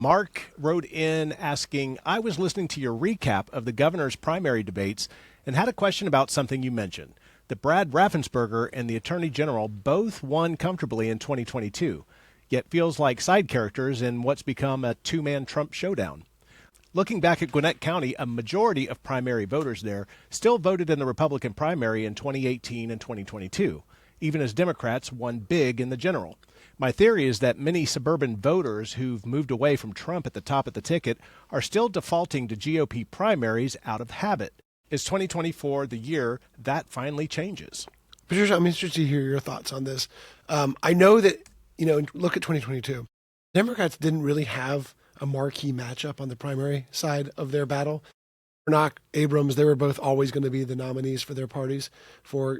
Mark wrote in asking, I was listening to your recap of the governor's primary debates and had a question about something you mentioned. That Brad Raffensperger and the Attorney General both won comfortably in 2022, yet feels like side characters in what's become a two-man Trump showdown. Looking back at Gwinnett County, a majority of primary voters there still voted in the Republican primary in 2018 and 2022, even as Democrats won big in the general. My theory is that many suburban voters who've moved away from Trump at the top of the ticket are still defaulting to GOP primaries out of habit. Is 2024 the year that finally changes? Patricia, I'm interested to hear your thoughts on this. I know that, look at 2022. Democrats didn't really have a marquee matchup on the primary side of their battle. Warnock, Abrams, they were both always going to be the nominees for their parties for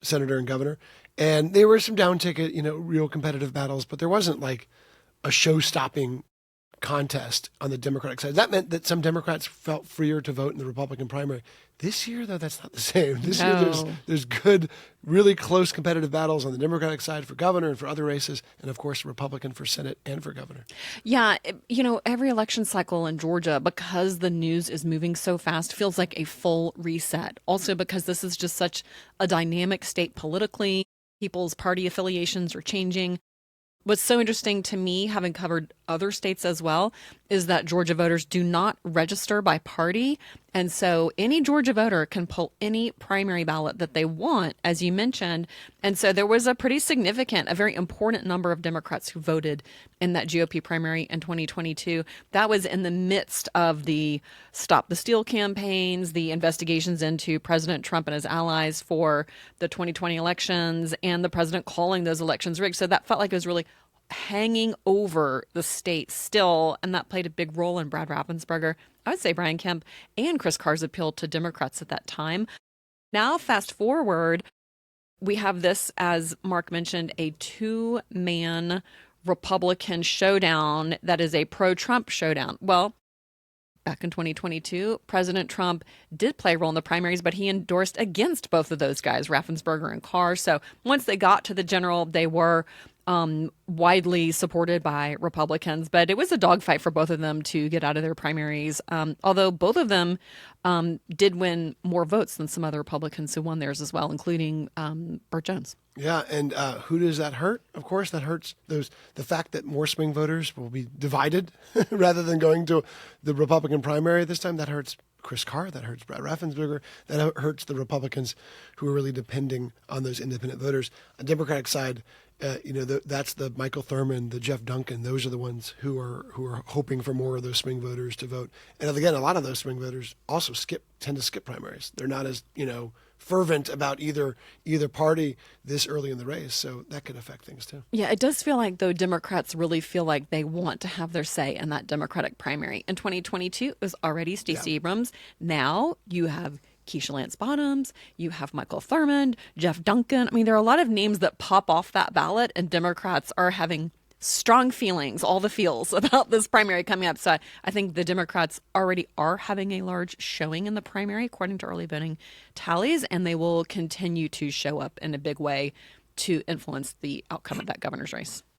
senator and governor. And there were some down ticket, real competitive battles, but there wasn't like a show-stopping contest on the Democratic side. That meant that some Democrats felt freer to vote in the Republican primary. This year, though, that's not the same. This year, there's good, really close competitive battles on the Democratic side for governor and for other races, and of course, Republican for Senate and for governor. Yeah, every election cycle in Georgia, because the news is moving so fast, feels like a full reset. Also, because this is just such a dynamic state politically, people's party affiliations are changing. What's so interesting to me, having covered other states as well, is that Georgia voters do not register by party. And so any Georgia voter can pull any primary ballot that they want, as you mentioned. And so there was a pretty significant, a very important number of Democrats who voted in that GOP primary in 2022. That was in the midst of the Stop the Steal campaigns, the investigations into President Trump and his allies for the 2020 elections, and the president calling those elections rigged. So that felt like it was really hanging over the state still, and that played a big role in Brad Raffensperger, I would say Brian Kemp, and Chris Carr's appeal to Democrats at that time. Now, fast forward, we have this, as Mark mentioned, a two-man Republican showdown that is a pro-Trump showdown. Well, back in 2022, President Trump did play a role in the primaries, but he endorsed against both of those guys, Raffensperger and Carr. So once they got to the general, they were widely supported by Republicans, but it was a dogfight for both of them to get out of their primaries. Although both of them did win more votes than some other Republicans who won theirs as well, including Burt Jones. Yeah, and who does that hurt? Of course, that hurts the fact that more swing voters will be divided rather than going to the Republican primary this time. That hurts Chris Carr, that hurts Brad Raffensperger, that hurts the Republicans who are really depending on those independent voters. On the Democratic side, that's the Michael Thurmond, the Jeff Duncan. Those are the ones who are hoping for more of those swing voters to vote. And again, a lot of those swing voters also tend to skip primaries. They're not as fervent about either party this early in the race, so that could affect things too. Yeah, it does feel like, though, Democrats really feel like they want to have their say in that Democratic primary. In 2022, it was already Stacey Abrams. Now you have Keisha Lance Bottoms, you have Michael Thurmond, Jeff Duncan. I mean, there are a lot of names that pop off that ballot, and Democrats are having strong feelings, all the feels about this primary coming up. So I think the Democrats already are having a large showing in the primary, according to early voting tallies, and they will continue to show up in a big way to influence the outcome of that governor's race.